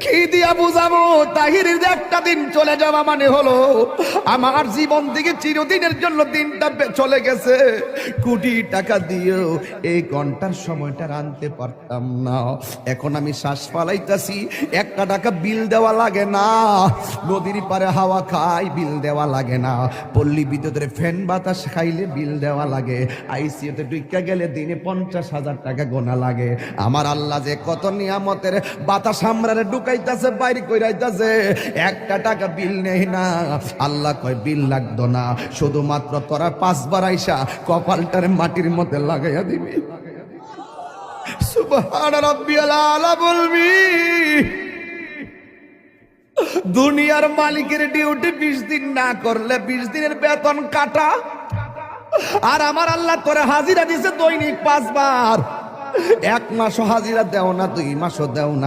কি দিয়া বুঝাবো? তাহিরের যে একটা দিন চলে যাওয়া মানে হলো আমার জীবন থেকে চিরদিনের জন্য দিনটা চলে গেছে। কোটি টাকা দিয়েও এই ঘন্টার সময়টা আনতে পারতাম না। এখন আমি শ্বাস ফালাইতাছি, 1 টাকা বিল দেওয়া লাগে না। নদীর পারে হাওয়া খাই, বিল দেওয়া লাগে না। পল্লী বিদ্যুতের ফ্যান বাতাস খাইলে বিল দেওয়া লাগে। আইসিইউতে ঢুইকা গেলে দিনে 50,000 টাকা গোনা লাগে। আমার আল্লাহ যে কত নিয়ামতের বাতাস আমরারে ঢুকাইতাছে, বাইরে কইরাইতাছে, 1 টাকা বিল নেই না। আল্লাহ কয় বিল লাগতো না, শুধুমাত্র তোরা 5 বার আইসা কপালটারে মাটির মধ্যে লাগাইয়া দিবি। সুবহান রাব্বিয়াল আলা বলবি। দুনিয়ার মালিকের ডিউটি 20 দিন না করলে 20 দিনের বেতন কাটা। আর আমার আল্লাহ তোরে হাজিরা দিছে দৈনিক 5 বার। 1 মাসও হাজিরা দেও না, 2 মাসও দেও না।